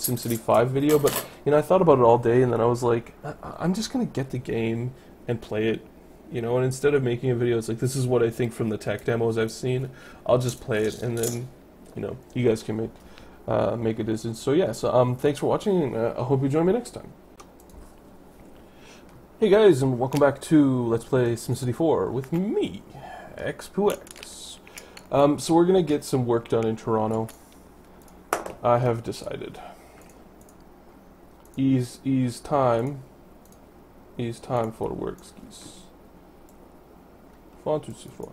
SimCity 5 video, but you know, I thought about it all day, and then I was like, I'm just gonna get the game and play it, you know. And instead of making a video, it's like, this is what I think from the tech demos I've seen. I'll just play it, and then, you know, you guys can make a decision. So yeah, so thanks for watching, and I hope you join me next time. Hey guys, and welcome back to Let's Play SimCity 4 with me, X2X. So we're gonna get some work done in Toronto. I have decided. Ease time for work skis. Fun to see for.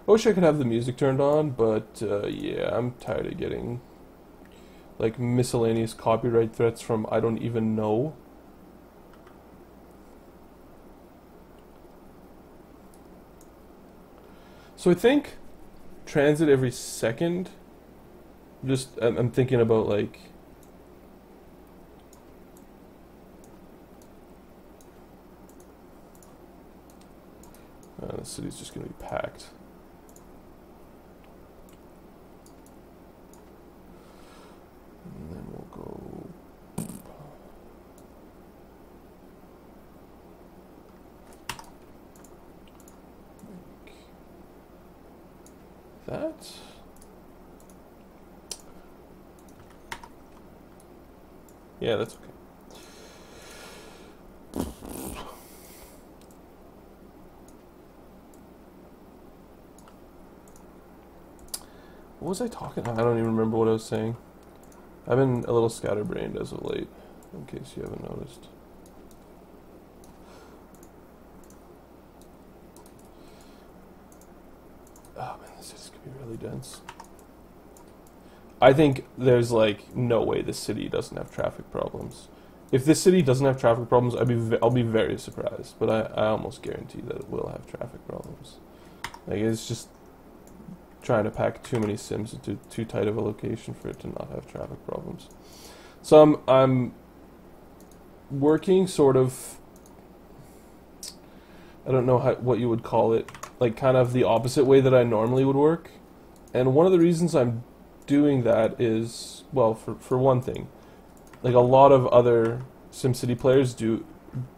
I wish I could have the music turned on, but yeah, I'm tired of getting like miscellaneous copyright threats from I don't even know. So I think transit every second. I'm thinking about like the city's just gonna be packed. And then we'll go like that. Yeah, that's okay. What was I talking about? I don't even remember what I was saying. I've been a little scatterbrained as of late, in case you haven't noticed. Oh man, this is gonna be really dense. I think there's like no way this city doesn't have traffic problems. If this city doesn't have traffic problems, I'll be very surprised. But I almost guarantee that it will have traffic problems. Like, it's just trying to pack too many Sims into too tight of a location for it to not have traffic problems. So I'm working sort of, I don't know what you would call it, like kind of the opposite way that I normally would work. And one of the reasons I'm doing that is, well, for one thing, like a lot of other SimCity players do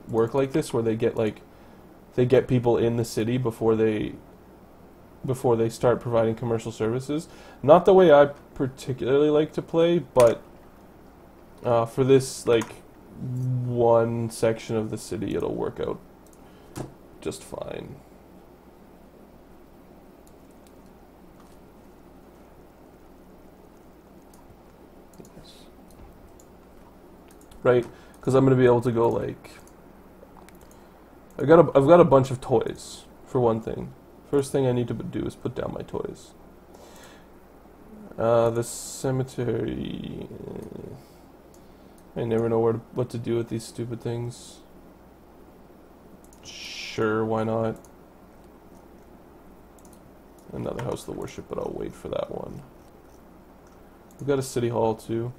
work like this, where they get people in the city before they start providing commercial services. Not the way I particularly like to play, but for this like one section of the city, it'll work out just fine. Yes. Right, because I'm gonna be able to go like, I've got a bunch of toys for one thing. First thing I need to do is put down my toys. The cemetery. I never know what to do with these stupid things. Sure, why not? Another house of worship, but I'll wait for that one. We've got a city hall too.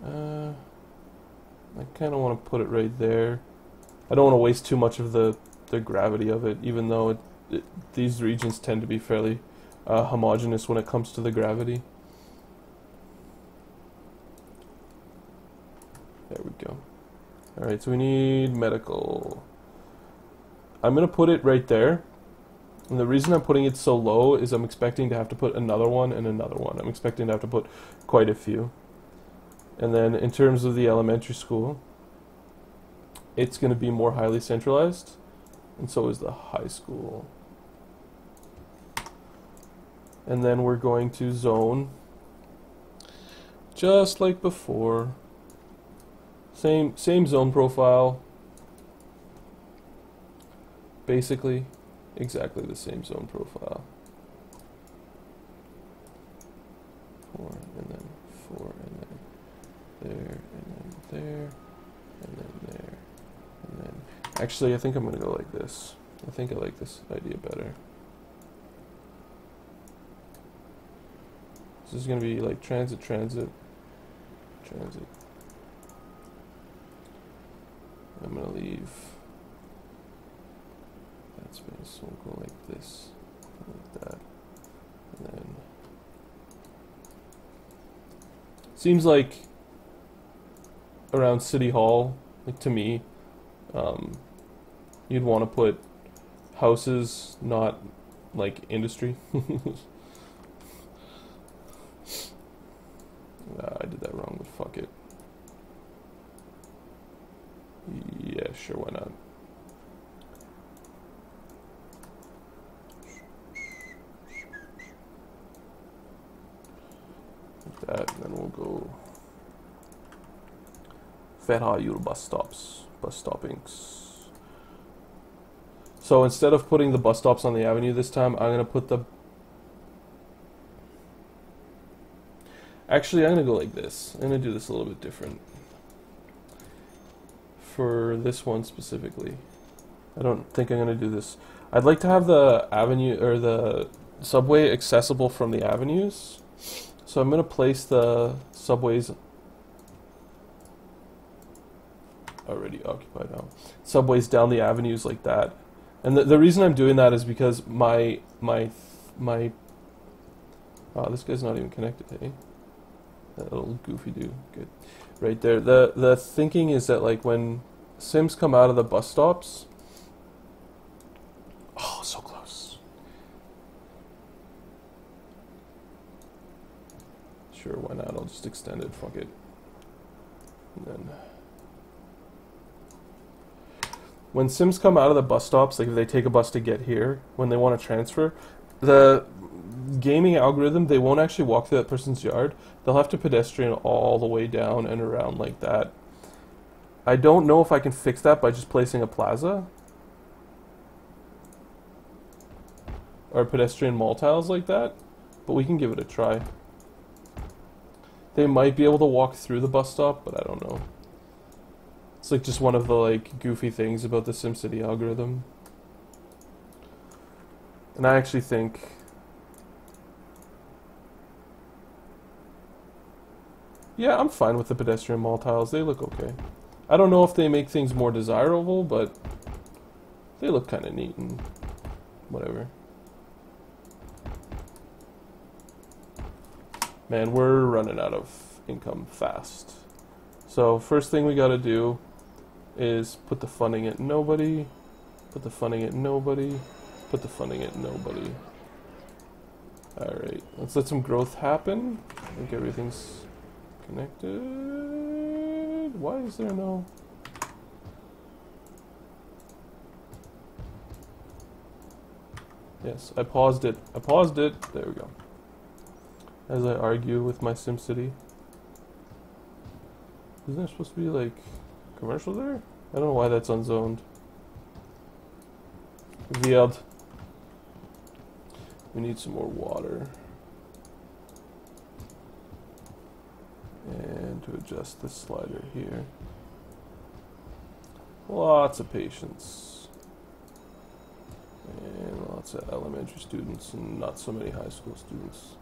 I kind of want to put it right there. I don't want to waste too much of the gravity of it, even though these regions tend to be fairly homogeneous when it comes to the gravity. There we go. Alright, so we need medical. I'm going to put it right there. And the reason I'm putting it so low is I'm expecting to have to put another one and another one. I'm expecting to have to put quite a few. And then in terms of the elementary school, it's going to be more highly centralized. And so is the high school. And then we're going to zone just like before. Same zone profile. Basically, exactly the same zone profile. 4 and then 4 and then there and then there and then there and then. Actually, I think I'm going to go like this. I think I like this idea better. This is going to be like transit, transit, transit. I'm going to leave that space. We'll go like this, like that, and then seems like around City Hall, like to me, you'd want to put houses, not like industry. I did that wrong, but fuck it. Yeah, sure, why not? Like that, and then we'll go Ferrayur bus stops, bus stoppings. So instead of putting the bus stops on the avenue this time, I'm gonna put the... Actually, I'm gonna go like this. I'm gonna do this a little bit different. For this one specifically. I don't think I'm gonna do this. I'd like to have the avenue, or the subway accessible from the avenues. So I'm gonna place the subways already occupied now. Subways down the avenues like that. And the reason I'm doing that is because my oh, this guy's not even connected, hey? That little goofy dude. Good. Right there. The thinking is that like when Sims come out of the bus stops, oh, so close. Sure, why not? I'll just extend it, fuck it. And then when Sims come out of the bus stops, like if they take a bus to get here, when they want to transfer, the gaming algorithm, they won't actually walk through that person's yard. They'll have to pedestrian all the way down and around like that. I don't know if I can fix that by just placing a plaza or pedestrian mall tiles like that, but we can give it a try. They might be able to walk through the bus stop, but I don't know. It's like just one of the like goofy things about the SimCity algorithm. And I actually think yeah, I'm fine with the pedestrian mall tiles. They look okay. I don't know if they make things more desirable, but they look kind of neat and whatever. Man, we're running out of income fast. So first thing we gotta do is put the funding at nobody, put the funding at nobody, put the funding at nobody. Alright, let's let some growth happen. I think everything's connected. Why is there no... Yes, I paused it. I paused it. There we go. As I argue with my SimCity. Isn't there supposed to be like commercial there? I don't know why that's unzoned. Revealed. We need some more water. And to adjust this slider here. Lots of patience. And lots of elementary students and not so many high school students.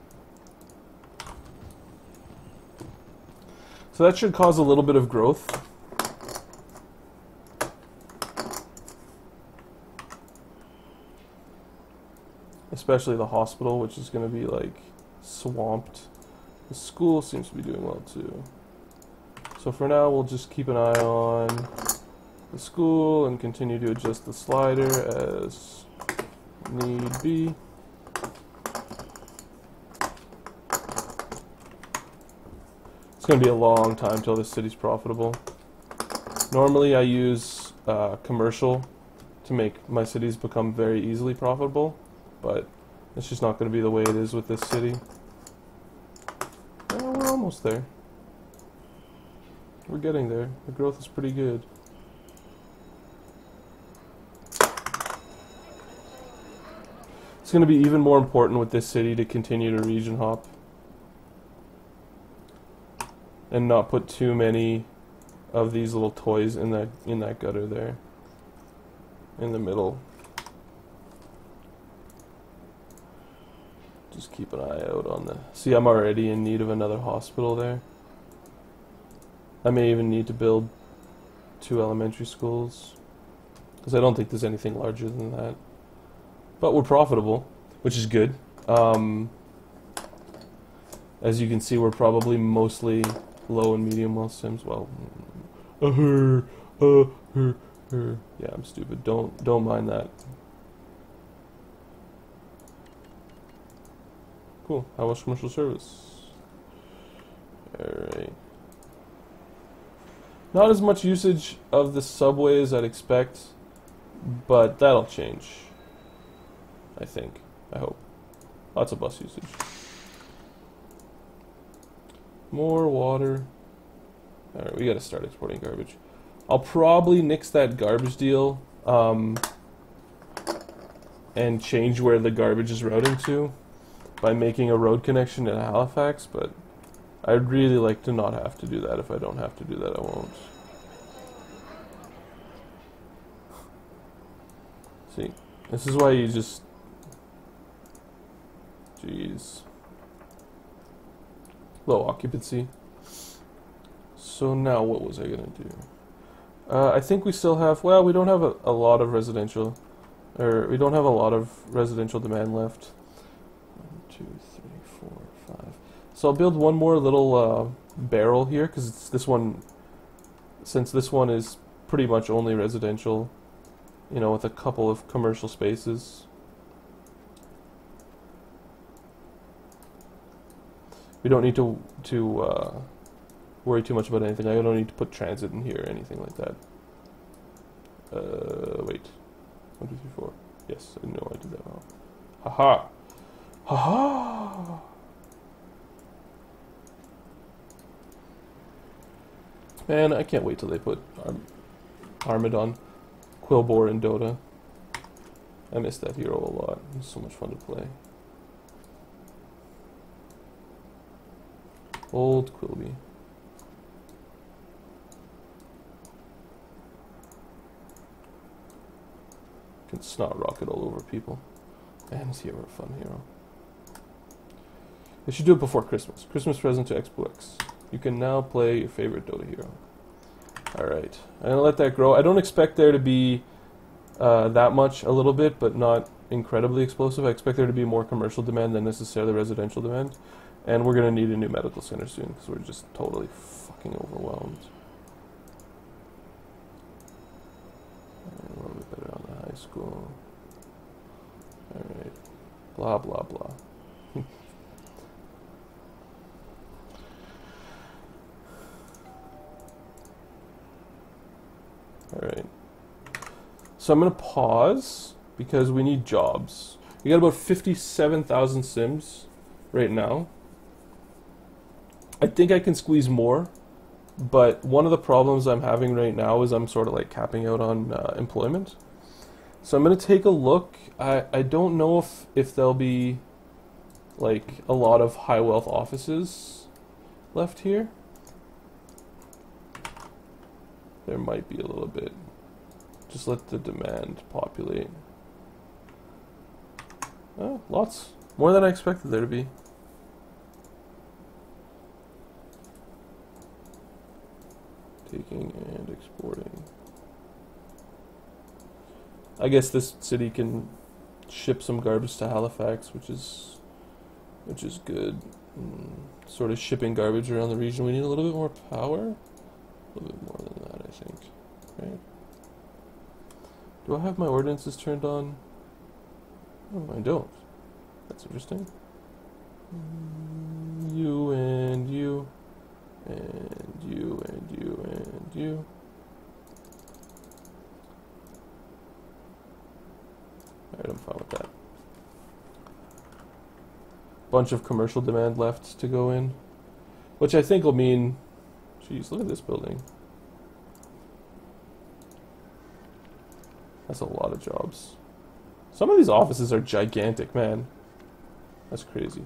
So that should cause a little bit of growth. Especially the hospital, which is going to be like swamped. The school seems to be doing well too. So for now, we'll just keep an eye on the school and continue to adjust the slider as need be. It's going to be a long time till this city's profitable. Normally I use commercial to make my cities become very easily profitable, but it's just not going to be the way it is with this city. Oh, we're almost there. We're getting there. The growth is pretty good. It's going to be even more important with this city to continue to region hop. And not put too many of these little toys in that gutter there. In the middle. Just keep an eye out on the... See, I'm already in need of another hospital there. I may even need to build 2 elementary schools. Because I don't think there's anything larger than that. but we're profitable, which is good. As you can see, we're probably mostly low and medium wealth sims. Well, yeah, I'm stupid. Don't mind that. Cool. How much commercial service? Alright. Not as much usage of the subway as I'd expect, but that'll change. I think. I hope. Lots of bus usage. More water. Alright, we gotta start exporting garbage. I'll probably nix that garbage deal and change where the garbage is routing to by making a road connection in Halifax, but I'd really like to not have to do that. If I don't have to do that, I won't. See, this is why you just... Jeez. Low occupancy. So now what was I gonna do? I think we still have... Well, we don't have a lot of residential... Or we don't have a lot of residential demand left. 1, 2, 3, 4, 5. So I'll build one more little barrel here, because it's this one, since this one is pretty much only residential, you know, with a couple of commercial spaces. We don't need to worry too much about anything. I don't need to put transit in here or anything like that. Wait. 1, 2, 3, 4. Yes, I know I did that wrong. Haha! Haha! Man, I can't wait till they put Armadon, Quilboar, and Dota. I miss that hero a lot. It was so much fun to play. Old Quilby. Can snot rocket all over people. Man, is he ever a fun hero. They should do it before Christmas. Christmas present to Expo X. You can now play your favorite Dota hero. Alright. I'm gonna let that grow. I don't expect there to be that much, a little bit, but not incredibly explosive. I expect there to be more commercial demand than necessarily residential demand. And we're gonna need a new medical center soon, because we're just totally fucking overwhelmed. A little bit better on the high school. Alright. Blah, blah, blah. Alright. So I'm going to pause because we need jobs. We got about 57,000 sims right now. I think I can squeeze more, but one of the problems I'm having right now is I'm sort of like capping out on employment. So I'm going to take a look. I don't know if there'll be like a lot of high wealth offices left here. There might be a little bit. Just let the demand populate. Oh, lots. More than I expected there to be. Taking and exporting. I guess this city can ship some garbage to Halifax, which is good. Sort of shipping garbage around the region. We need a little bit more power. A little bit more than that, I think. Right? Do I have my ordinances turned on? Oh, I don't. That's interesting. You and you. And you and you and you. Alright, I'm fine with that. Bunch of commercial demand left to go in. Which I think will mean... Jeez, look at this building. That's a lot of jobs. Some of these offices are gigantic, man. That's crazy.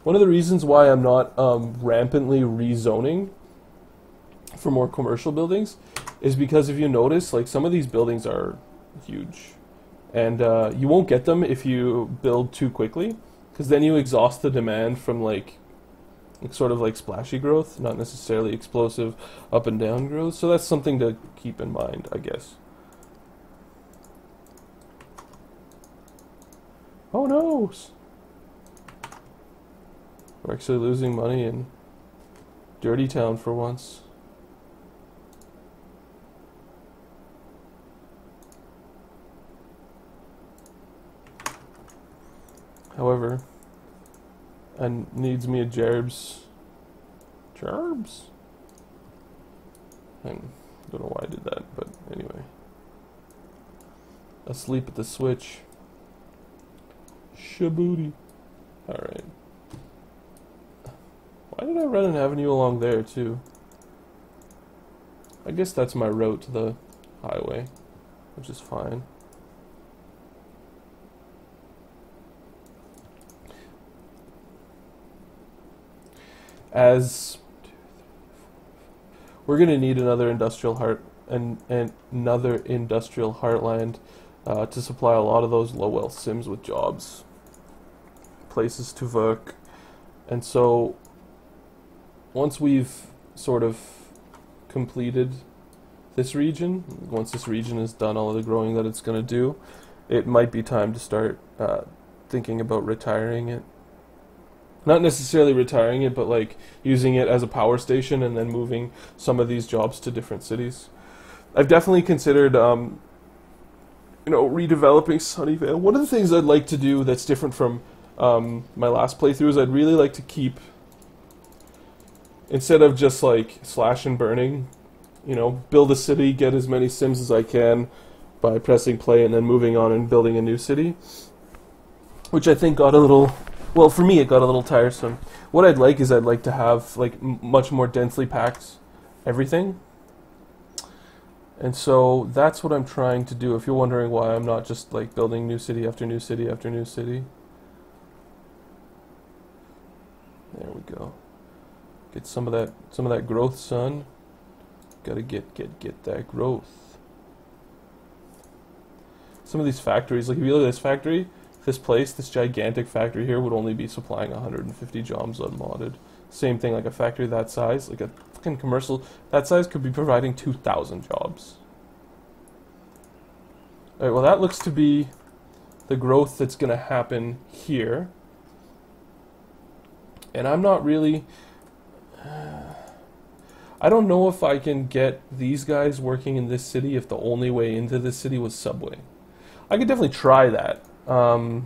One of the reasons why I'm not rampantly rezoning for more commercial buildings is because if you notice, like some of these buildings are huge. And you won't get them if you build too quickly, because then you exhaust the demand from like sort of like splashy growth, not necessarily explosive up and down growth. So that's something to keep in mind, I guess. Oh no! We're actually losing money in Dirty Town for once. However, and needs me a Jerbs. Jerbs? I don't know why I did that, but anyway. Asleep at the switch. Shabooty. Alright. Why did I run an avenue along there, too? I guess that's my route to the highway, which is fine. As we're going to need another industrial another industrial heartland to supply a lot of those low wealth sims with jobs, places to work, and so once we've sort of completed this region, once this region has done all of the growing that it's going to do, it might be time to start thinking about retiring it. Not necessarily retiring it, but like using it as a power station and then moving some of these jobs to different cities. I've definitely considered, redeveloping Sunnyvale. One of the things I'd like to do that's different from my last playthrough is I'd really like to keep, instead of just like slash and burning, build a city, get as many sims as I can by pressing play and then moving on and building a new city, which I think got a little... Well, for me, it got a little tiresome. What I'd like to have like much more densely packed everything. And so that's what I'm trying to do. If you're wondering why I'm not just like building new city after new city after new city. There we go. Get some of that growth, son. Gotta get that growth. Some of these factories, like if you look at this factory, this gigantic factory here would only be supplying 150 jobs unmodded. Same thing, like a factory that size, like a fucking commercial that size could be providing 2,000 jobs. Alright, well that looks to be the growth that's going to happen here. And I'm not really... I don't know if I can get these guys working in this city if the only way into this city was subway. I could definitely try that. I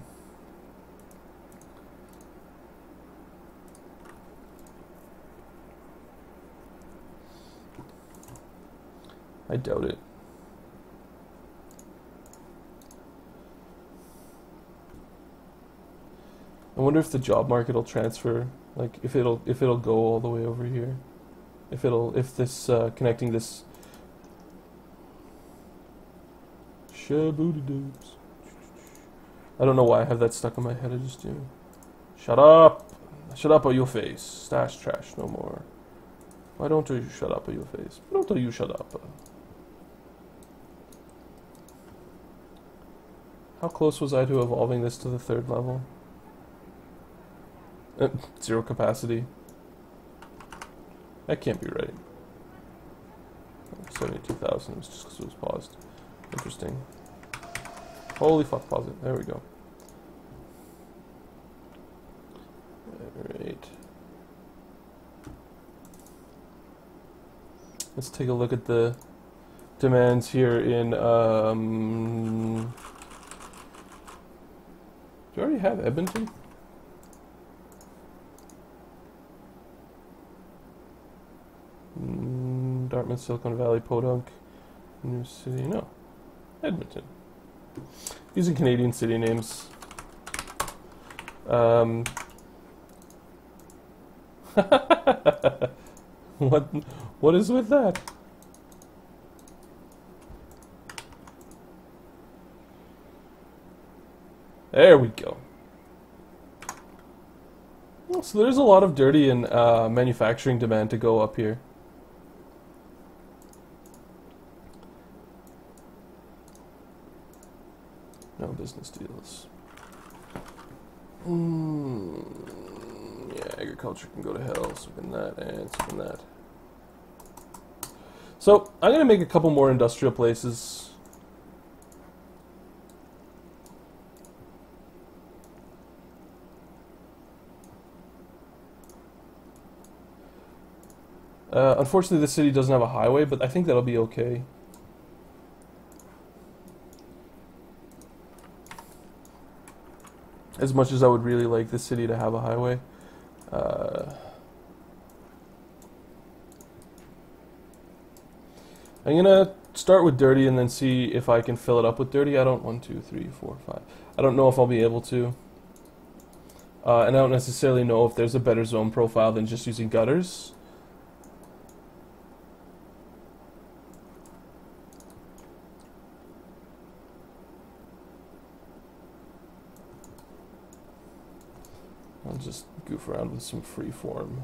doubt it. I wonder if the job market will transfer, like if it'll go all the way over here. If this connecting this Shabooty-doobs. I don't know why I have that stuck in my head. I just do. Shut up! Shut up or your face. Stash trash no more. Why don't you shut up or your face? Why don't you shut up? How close was I to evolving this to the 3rd level? 0 capacity. That can't be right. 72,000 was just because it was paused. Interesting. Holy fuck, pause it. There we go. Alright. Let's take a look at the demands here in, do you already have Edmonton? Dartmouth, Silicon Valley, Podunk, New City, no. Edmonton. Using Canadian city names. What is with that? There we go. Well, so there's a lot of dirty and manufacturing demand to go up here. No business deals. Yeah, agriculture can go to hell. So can that, and so can that. So I'm gonna make a couple more industrial places. Unfortunately, this city doesn't have a highway, but I think that'll be okay. As much as I would really like this city to have a highway. I'm gonna start with dirty and then see if I can fill it up with dirty. I don't 1, 2, 3, 4, 5. I don't know if I'll be able to. And I don't necessarily know if there's a better zone profile than just using gutters. I'll just goof around with some freeform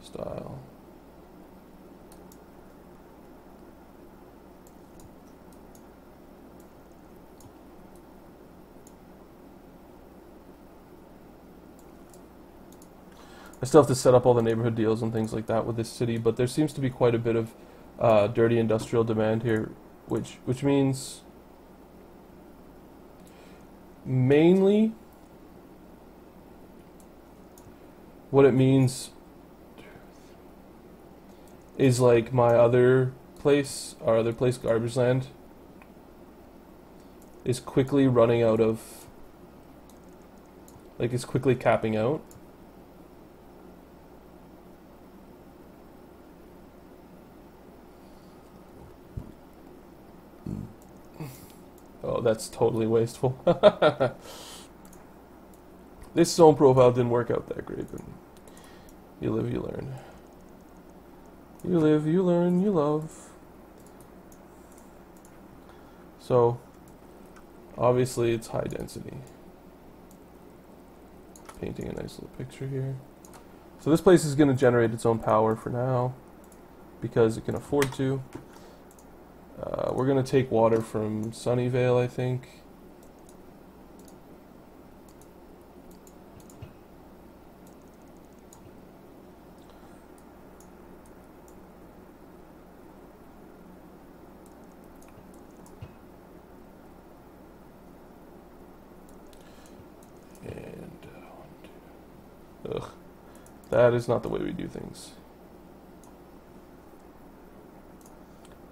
style. I still have to set up all the neighborhood deals and things like that with this city, but there seems to be quite a bit of dirty industrial demand here, which means mainly what it means is like my other place, our other place, Garbage Land, is quickly running out of, like, is quickly capping out. Oh, that's totally wasteful. This zone profile didn't work out that great, but you live, you learn. You live, you learn, you love. So, obviously it's high density. Painting a nice little picture here. So this place is going to generate its own power for now, because it can afford to. We're going to take water from Sunnyvale, I think. And, ugh, that is not the way we do things.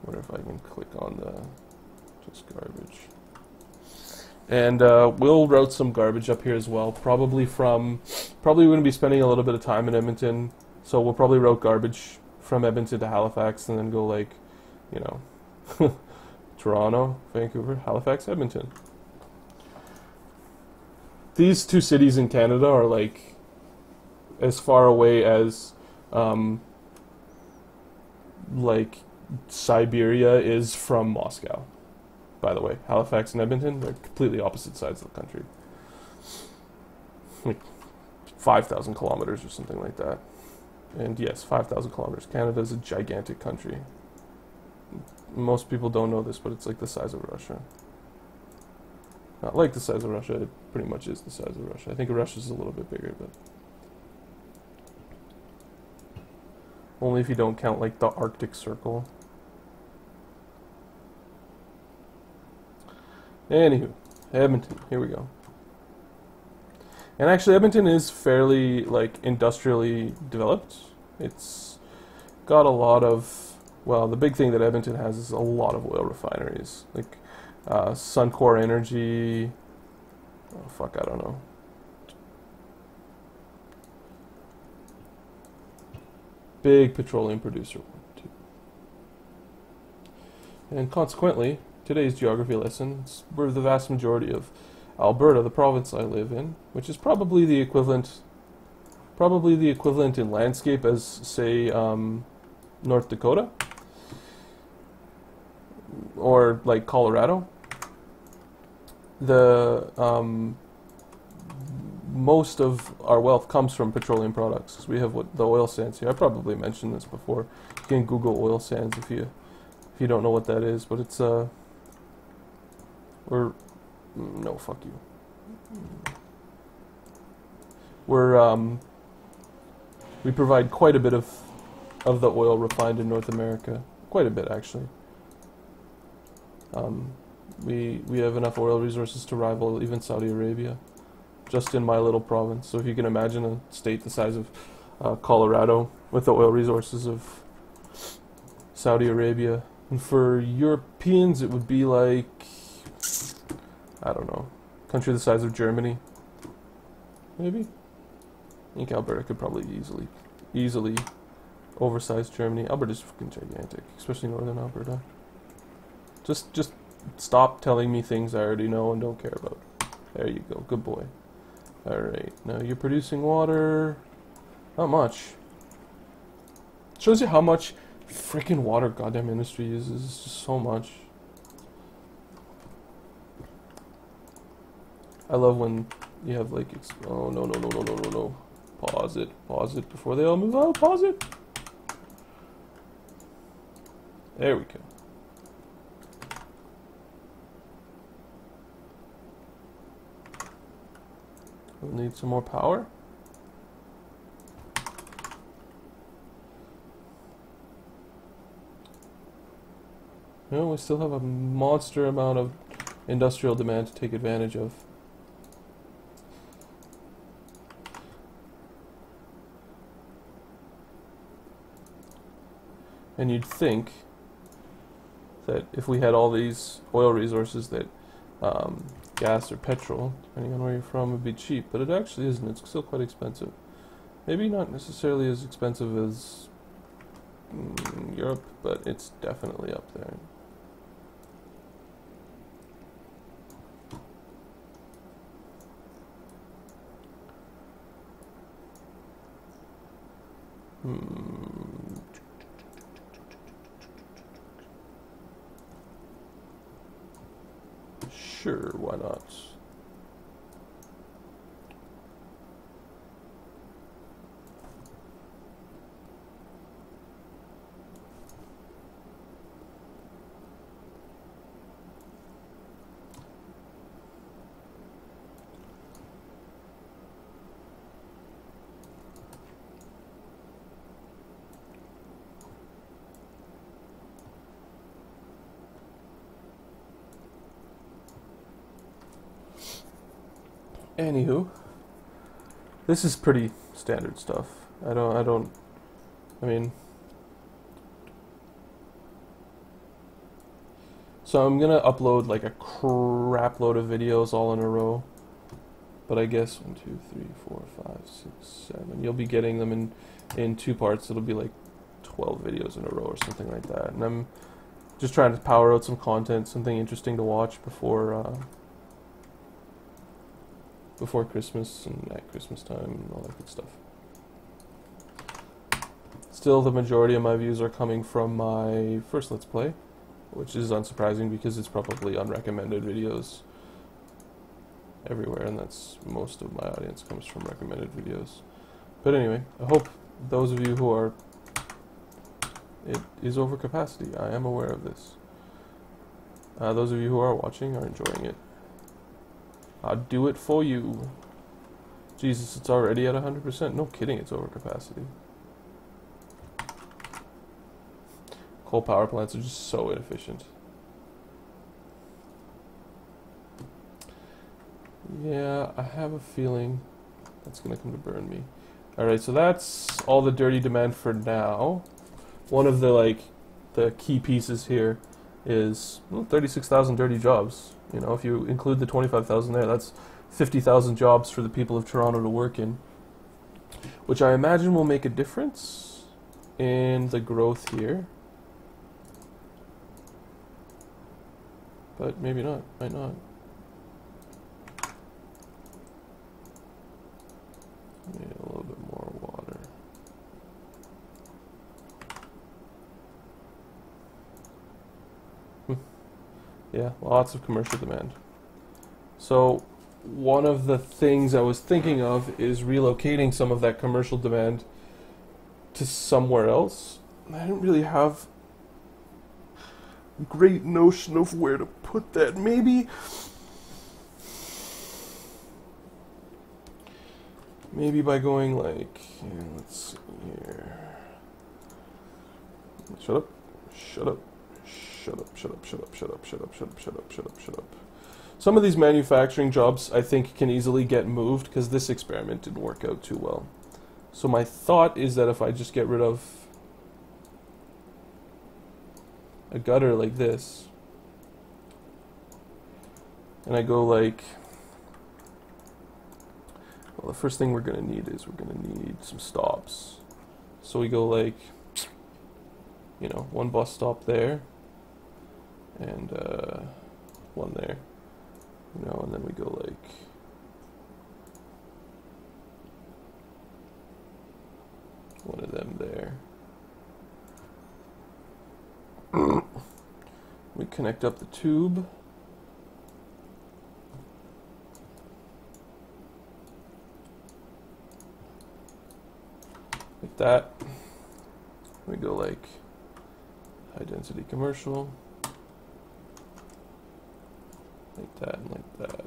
I wonder if I can click on the just garbage. And we'll route some garbage up here as well. Probably going to be spending a little bit of time in Edmonton, so we'll probably route garbage from Edmonton to Halifax, and then go like, you know, Toronto, Vancouver, Halifax, Edmonton. These two cities in Canada are like as far away as like Siberia is from Moscow. By the way, Halifax and Edmonton, they're completely opposite sides of the country. Like 5,000 kilometers or something like that. And yes, 5,000 kilometers. Canada is a gigantic country. Most people don't know this, but it's like the size of Russia. Not like the size of Russia, it pretty much is the size of Russia. I think Russia's a little bit bigger, but only if you don't count like the Arctic Circle. Anywho, Edmonton, here we go. And actually Edmonton is fairly like industrially developed. It's got a lot of, well, the big thing that Edmonton has is a lot of oil refineries. Like Suncor Energy, oh fuck, I don't know. Big petroleum producer, too. And consequently, today's geography lesson, we're the vast majority of Alberta, the province I live in, which is probably the equivalent in landscape as, say, North Dakota, or like Colorado. The most of our wealth comes from petroleum products, because we have the oil sands here. I probably mentioned this before. You can Google oil sands if you don't know what that is, but it's no, fuck you. We provide quite a bit of the oil refined in North America. Quite a bit, actually. We have enough oil resources to rival even Saudi Arabia, just in my little province. So if you can imagine a state the size of Colorado, with the oil resources of Saudi Arabia. And for Europeans, it would be like, I don't know, country the size of Germany, maybe. I think Alberta could probably easily oversize Germany. Alberta's fucking gigantic, especially northern Alberta. Just stop telling me things I already know and don't care about. There you go, good boy. Alright, now you're producing water. Not much. Shows you how much freaking water goddamn industry uses. It's just so much. I love when you have like, oh no. Pause it before they all move out. Pause it. There we go. We'll need some more power. No, we still have a monster amount of industrial demand to take advantage of. And you'd think that if we had all these oil resources that gas or petrol, depending on where you're from, would be cheap, but it actually isn't. It's still quite expensive. Maybe not necessarily as expensive as Europe, but it's definitely up there. Sure, why not? Anywho, this is pretty standard stuff. I mean, so I'm gonna upload like a crap load of videos all in a row, but I guess 1, 2, 3, 4, 5, 6, 7. You'll be getting them in 2 parts. It'll be like 12 videos in a row or something like that. And I'm just trying to power out some content, something interesting to watch before Christmas and at Christmas time and all that good stuff. Still, the majority of my views are coming from my first Let's Play, which is unsurprising because it's probably unrecommended videos everywhere, and that's most of my audience comes from recommended videos. But anyway, I hope those of you who are... It is over capacity. I am aware of this. Those of you who are watching are enjoying it. I'll do it for you. Jesus, it's already at 100%. No kidding, it's over capacity. Coal power plants are just so inefficient. Yeah, I have a feeling that's going to come to burn me. Alright, so that's all the dirty demand for now. One of the key pieces here is 36,000 dirty jobs. You know, if you include the 25,000 there, that's 50,000 jobs for the people of Toronto to work in, which I imagine will make a difference in the growth here. But maybe not, might not. Need a little bit more water. Yeah, lots of commercial demand. So one of the things I was thinking of is relocating some of that commercial demand to somewhere else. I don't really have a great notion of where to put that. Maybe by going like, let's see here. Shut up. Shut up. Shut up, shut up, shut up, shut up, shut up, shut up, shut up, shut up, shut up. Some of these manufacturing jobs I think can easily get moved because this experiment didn't work out too well. So my thought is that if I just get rid of a gutter like this, and I go like, well, the first thing we're going to need is we're going to need some stops. So we go like, you know, one bus stop there, and one there, you know, and then we go like, one of them there. We connect up the tube. Like that. We go like high density commercial. Like that and like that.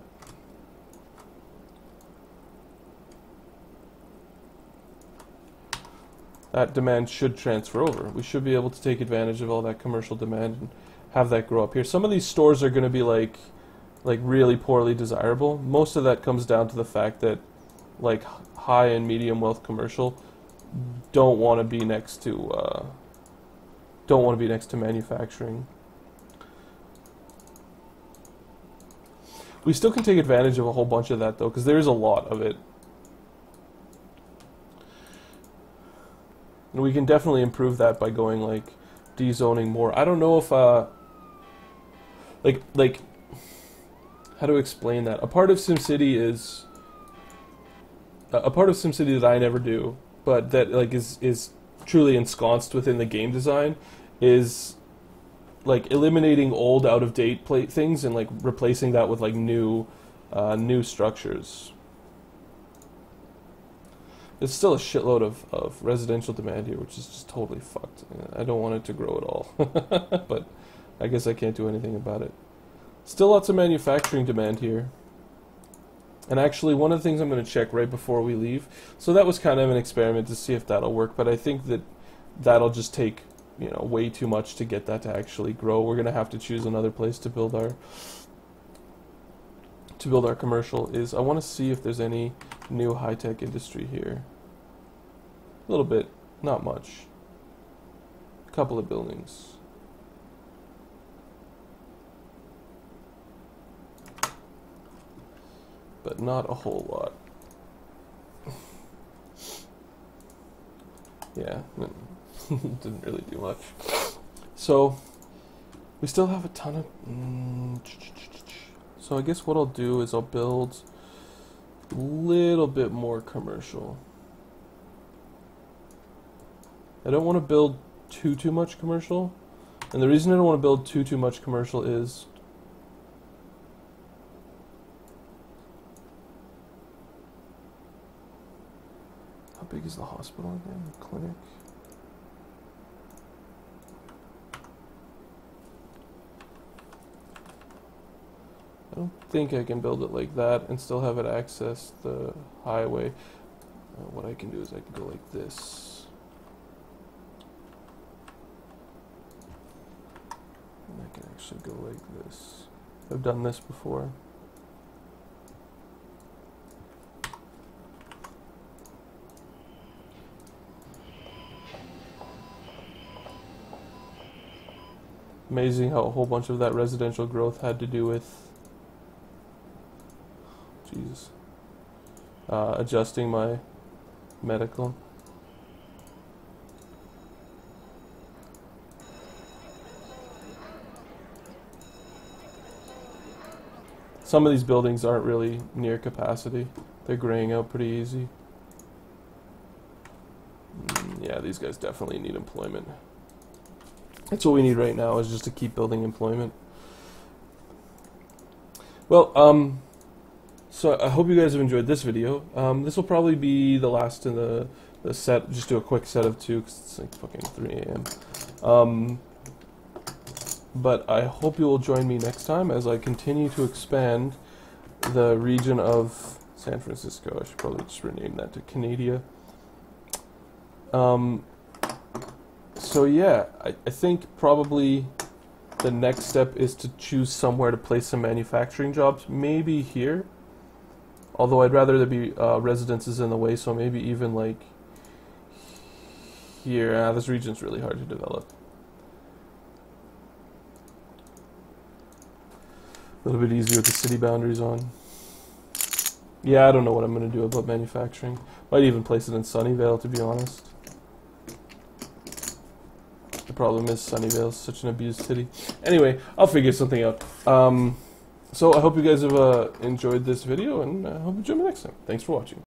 That demand should transfer over. We should be able to take advantage of all that commercial demand and have that grow up here. Some of these stores are going to be like really poorly desirable. Most of that comes down to the fact that like high and medium wealth commercial don't want to be next to manufacturing. We still can take advantage of a whole bunch of that though, because there is a lot of it. And we can definitely improve that by going like dezoning more. I don't know if like how to explain that. A part of SimCity is a part of SimCity that I never do, but that like is truly ensconced within the game design, is like eliminating old out of date things and like replacing that with like new structures. There's still a shitload of residential demand here, which is just totally fucked. I don't want it to grow at all. But I guess I can't do anything about it. Still lots of manufacturing demand here. And actually, one of the things I'm going to check right before we leave, so that was kind of an experiment to see if that'll work, but I think that that'll just take, you know, way too much to get that to actually grow. We're going to have to choose another place to build our commercial. I want to see if there's any new high-tech industry here. A little bit, not much. A couple of buildings. But not a whole lot. Yeah, didn't really do much. So, we still have a ton of... So I guess what I'll do is I'll build a little bit more commercial. I don't want to build too much commercial. And the reason I don't want to build too much commercial is how big is the hospital again? The clinic? I don't think I can build it like that and still have it access the highway. What I can do is I can go like this. And I can actually go like this. I've done this before. Amazing how a whole bunch of that residential growth had to do with adjusting my medical. Some of these buildings aren't really near capacity. They're graying out pretty easy. Yeah, these guys definitely need employment. That's what we need right now, is just to keep building employment. Well, so I hope you guys have enjoyed this video. This will probably be the last in the set. Just do a quick set of 2 because it's like fucking 3 a.m. But I hope you will join me next time as I continue to expand the region of San Francisco. I should probably just rename that to Canada. So yeah, I think probably the next step is to choose somewhere to place some manufacturing jobs. Maybe here. Although I'd rather there be residences in the way, so maybe even like here. This region's really hard to develop. A little bit easier with the city boundaries on. Yeah, I don't know what I'm going to do about manufacturing. Might even place it in Sunnyvale, to be honest. The problem is Sunnyvale's such an abused city. Anyway, I'll figure something out. So I hope you guys have enjoyed this video, and I hope you join me next time. Thanks for watching.